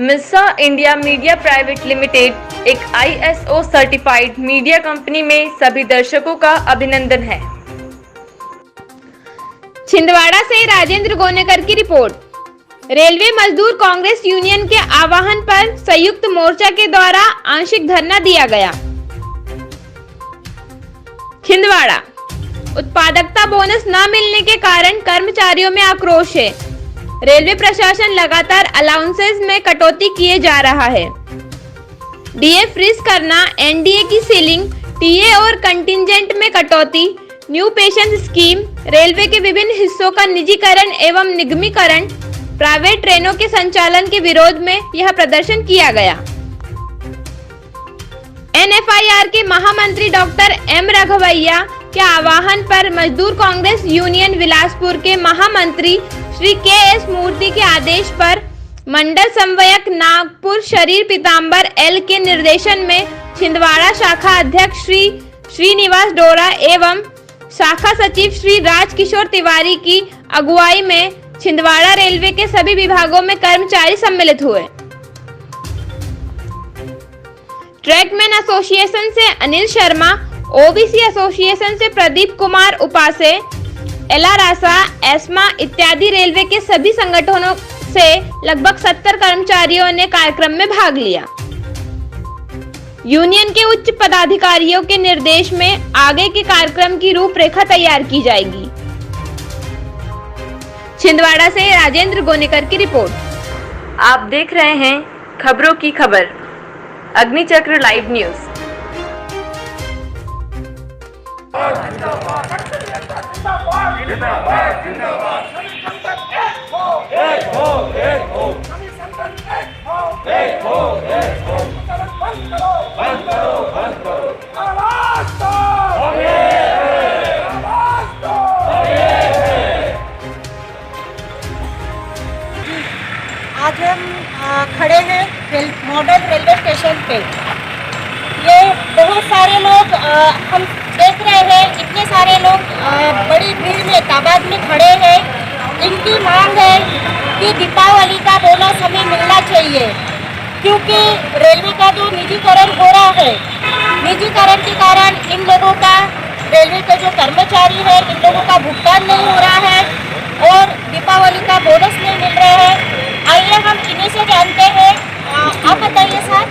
मिस्सा India media private limited एक ISO certified media company में सभी दर्शकों का अभिनंदन है। छिंदवाड़ा से राजेंद्र गोनेकर की रिपोर्ट। रेलवे मजदूर कांग्रेस यूनियन के आह्वान पर संयुक्त मोर्चा के द्वारा आंशिक धरना दिया गया। छिंदवाड़ा उत्पादकता बोनस न मिलने के कारण कर्मचारियों में आक्रोश है। रेलवे प्रशासन लगातार अलाउंसेस में कटौती किए जा रहा है। डीए फ्रीज करना, एनडीए की सीलिंग, टीए और कंटिजेंट में कटौती, न्यू पेंशन स्कीम, रेलवे के विभिन्न हिस्सों का निजीकरण एवं निगमीकरण, प्राइवेट ट्रेनों के संचालन के विरोध में यह प्रदर्शन किया गया। NFIR के महामंत्री डॉक्टर M राघवैया के आह्वान पर मजदूर कांग्रेस यूनियन बिलासपुर के महामंत्री श्री KS मूर्ति के आदेश पर मंडल समन्वयक नागपुर शरीर पीताम्बर L के निर्देशन में छिंदवाड़ा शाखा अध्यक्ष श्री श्रीनिवास डोरा एवं शाखा सचिव श्री राजकिशोर तिवारी की अगुवाई में छिंदवाड़ा रेलवे के सभी विभागों में कर्मचारी सम्मिलित हुए। ट्रैकमैन एसोसिएशन से अनिल शर्मा, OBC एसोसिएशन से प्रदीप कुमार उपासे, एलारासा, एस्मा इत्यादि रेलवे के सभी संगठनों से लगभग 70 कर्मचारियों ने कार्यक्रम में भाग लिया। यूनियन के उच्च पदाधिकारियों के निर्देश में आगे के कार्यक्रम की रूपरेखा तैयार की जाएगी। छिंदवाड़ा से राजेंद्र गोनेकर की रिपोर्ट। आप देख रहे हैं खबरों की खबर, अग्निचक्र लाइव न्यूज। आज हम खड़े हैं मॉडल रेलवे स्टेशन पे। ये बहुत सारे लोग हम देख रहे हैं, इतने सारे लोग बड़ी भीड़ में तादाद में खड़े हैं। इनकी मांग है कि दीपावली का बोनस हमें मिलना चाहिए, क्योंकि रेलवे का जो निजीकरण हो रहा है, निजीकरण के कारण इन लोगों का, रेलवे के जो कर्मचारी है, इन लोगों का भुगतान नहीं हो रहा है और दीपावली का बोनस नहीं मिल रहा है। आइए हम इन्हीं से जानते हैं। आप बताइए सर।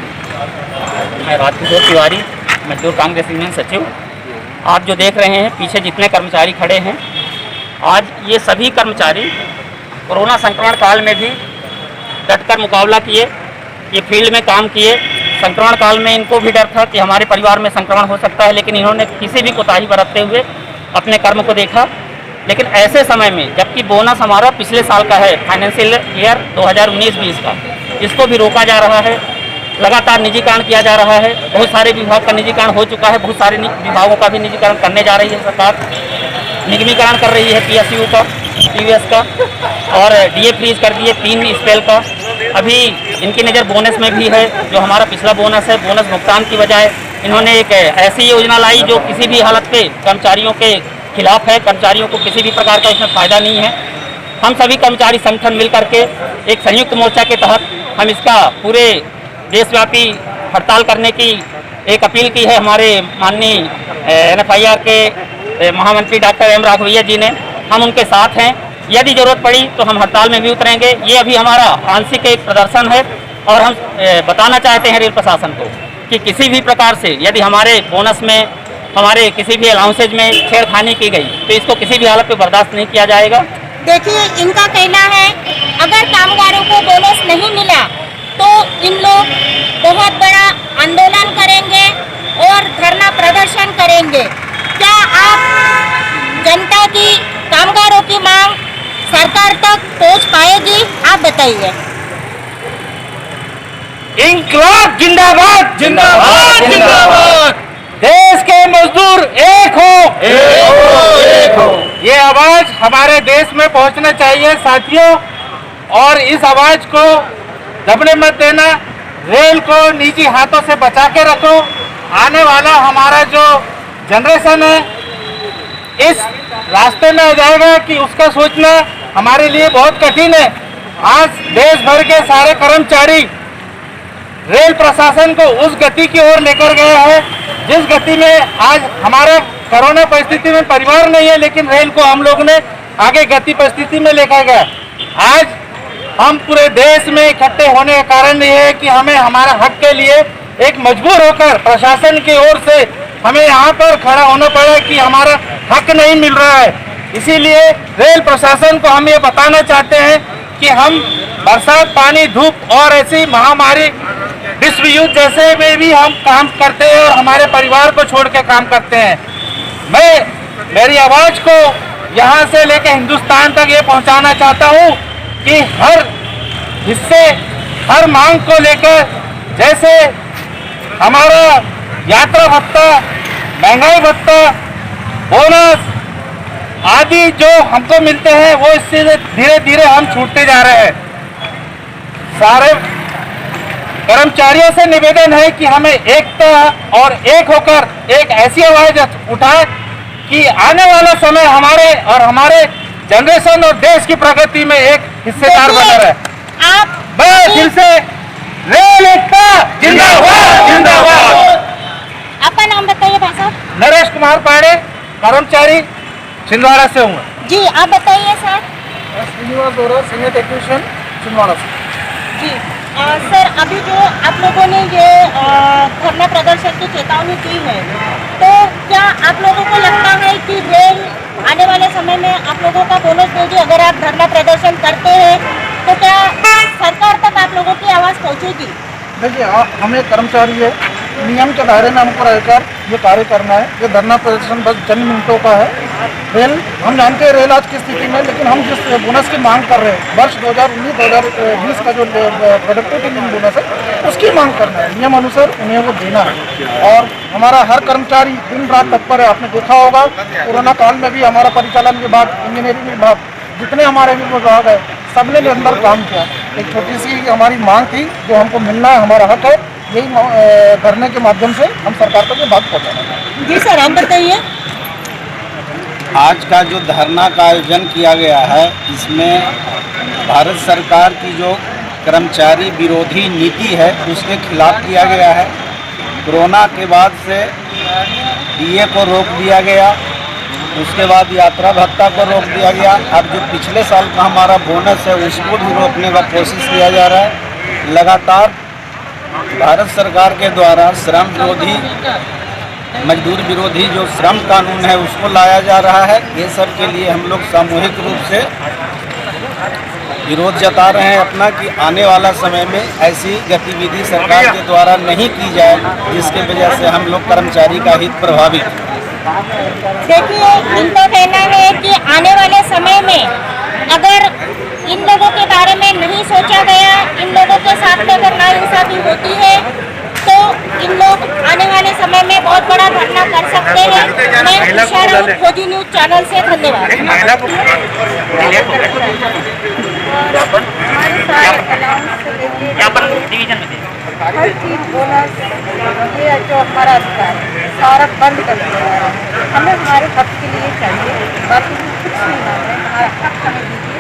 मैं राजकिशोर तिवारी, मजदूर कांग्रेस यूनियन सचिव। आप जो देख रहे हैं पीछे जितने कर्मचारी खड़े हैं, आज ये सभी कर्मचारी कोरोना संक्रमण काल में भी डटकर मुकाबला किए, ये फील्ड में काम किए। संक्रमण काल में इनको भी डर था कि हमारे परिवार में संक्रमण हो सकता है, लेकिन इन्होंने किसी भी कोताही बरतते हुए अपने कर्म को देखा। लेकिन ऐसे समय में जबकि बोनस हमारा पिछले साल का है, फाइनेंशियल ईयर 2019-20 का, इसको भी रोका जा रहा है। लगातार निजीकरण किया जा रहा है। बहुत सारे विभाग का निजीकरण हो चुका है, बहुत सारे विभागों का भी निजीकरण करने जा रही है सरकार। निगमीकरण कर रही है PSU का, TVS का, और DA फ्रीज कर दिए 3 स्पेल का। अभी इनकी नज़र बोनस में भी है, जो हमारा पिछला बोनस है, बोनस भुगतान की बजाय इन्होंने एक ऐसी योजना लाई जो किसी भी हालत पे कर्मचारियों के खिलाफ है। कर्मचारियों को किसी भी प्रकार का इसमें फ़ायदा नहीं है। हम सभी कर्मचारी संगठन मिल करके एक संयुक्त मोर्चा के तहत हम इसका पूरे देशव्यापी हड़ताल करने की एक अपील की है हमारे माननीय NFIR के महामंत्री डॉक्टर M राघवैया जी ने। हम उनके साथ हैं। यदि जरूरत पड़ी तो हम हड़ताल में भी उतरेंगे। ये अभी हमारा आंशिक एक प्रदर्शन है और हम बताना चाहते हैं रेल प्रशासन को कि किसी भी प्रकार से यदि हमारे बोनस में, हमारे किसी भी अलाउंसेज में छेड़खानी की गई तो इसको किसी भी हालत में बर्दाश्त नहीं किया जाएगा। देखिए, इनका कहना है अगर कामगारों को बोनस नहीं मिला तो इन लोग बहुत बड़ा आंदोलन करेंगे और धरना प्रदर्शन करेंगे। क्या आप जनता की, कामगारों की मांग सरकार तक पहुंच पाएगी? आप बताइए। इंकलाब जिंदाबाद, जिंदाबाद, जिंदाबाद। देश के मजदूर एक हो, एक हो, एक हो। ये आवाज हमारे देश में पहुंचना चाहिए साथियों, और इस आवाज को दबने मत देना। रेल को निजी हाथों से बचा के रखो। आने वाला हमारा जो जनरेशन है इस रास्ते में आ जाएगा कि उसका सोचना हमारे लिए बहुत कठिन है। आज देश भर के सारे कर्मचारी रेल प्रशासन को उस गति की ओर लेकर गया है जिस गति में आज हमारा कोरोना परिस्थिति में परिवार नहीं है, लेकिन रेल को हम लोग ने आगे गति परिस्थिति में लेकर गया। आज हम पूरे देश में इकट्ठे होने का कारण ये है कि हमें हमारा हक के लिए एक मजबूर होकर प्रशासन की ओर से हमें यहाँ पर खड़ा होना पड़ा कि हमारा हक नहीं मिल रहा है। इसीलिए रेल प्रशासन को हम ये बताना चाहते हैं कि हम बरसात, पानी, धूप और ऐसी महामारी, विश्व युद्ध जैसे में भी हम काम करते हैं और हमारे परिवार को छोड़ के काम करते हैं। मैं मेरी आवाज को यहाँ से लेकर हिंदुस्तान तक ये पहुँचाना चाहता हूँ कि हर हिस्से, हर मांग को लेकर, जैसे हमारा यात्रा भत्ता, महंगाई भत्ता, बोनस आदि जो हमको मिलते हैं वो इससे धीरे धीरे हम छूटते जा रहे हैं। सारे कर्मचारियों से निवेदन है कि हमें एकता और एक होकर एक ऐसी आवाज उठाए कि आने वाला समय हमारे और हमारे जनरेशन और देश की प्रगति में एक हिस्सेदार बना रहे। आप बस दिल से रेल एकता जिंदाबाद जिंदाबाद। आपका नाम बताइए भाई साहब। नरेश कुमार पांडे, कर्मचारी छिंदवाड़ा से हूँ। जी आप बताइए सर। श्रीनिवास दोरा, सीनियर टेक्नीशियन, छिंदवाड़ा से। जी सर, अभी जो आप लोगों ने ये धरना प्रदर्शन की चेतावनी दी है, तो क्या आप लोगों को लगता है कि रेल आने वाले समय में आप लोगों का बोनस देगी अगर आप धरना प्रदर्शन करते हैं? तो क्या सरकार तक आप लोगों की आवाज़ पहुंचेगी? देखिए, हमें कर्मचारी है, नियम के दायरे में हमको रहकर ये कार्य करना है। ये धरना प्रदर्शन बस चंद मिनटों का है। रेल, हम जानते हैं रेल आज की स्थिति में, लेकिन हम जिस बोनस की मांग कर रहे हैं, वर्ष 2019-2020 का जो प्रोडक्टिविटी लिंक बोनस है उसकी मांग करना है। नियम अनुसार उन्हें वो देना है और हमारा हर कर्मचारी दिन रात तत्पर है। आपने देखा होगा कोरोना काल में भी हमारा परिचालन विभाग, इंजीनियरिंग विभाग, जितने हमारे भी विभाग है, सबने निरंतर काम किया। एक छोटी सी हमारी मांग थी जो हमको मिलना है, हमारा हक है, यही धरने के माध्यम से हम सरकार तक ये बात पहुँचाना। जी सर, आप बताइए। आज का जो धरना का आयोजन किया गया है, इसमें भारत सरकार की जो कर्मचारी विरोधी नीति है उसके खिलाफ किया गया है। कोरोना के बाद से डीए को रोक दिया गया, उसके बाद यात्रा भत्ता को रोक दिया गया। अब जो पिछले साल का हमारा बोनस है उसको भी रोकने का कोशिश किया जा रहा है। लगातार भारत सरकार के द्वारा श्रम विरोधी, मजदूर विरोधी जो श्रम कानून है उसको लाया जा रहा है। ये सब के लिए हम लोग सामूहिक रूप से विरोध जता रहे हैं अपना कि आने वाला समय में ऐसी गतिविधि सरकार के द्वारा नहीं की जाए जिसके वजह से हम लोग कर्मचारी का हित प्रभावित हो। देखिए, इनका कहना है कि आने वाले समय में अगर इन लोगों के बारे में नहीं सोचा गया, इन लोगों के साथ में अगर नाइंसाफी होती है, तो इन लोग आने वाले समय में बहुत बड़ा धरना कर सकते हैं। मैं इशारा खोजी न्यूज चैनल से धन्यवाद। हर चीज बोनस, ये जो हमारा अधिकार है सारा बंद कर दिया है। हमें हमारे हक के लिए चाहिए, बाकी कुछ नहीं मांग रहे, हमारा हक हमें दीजिए।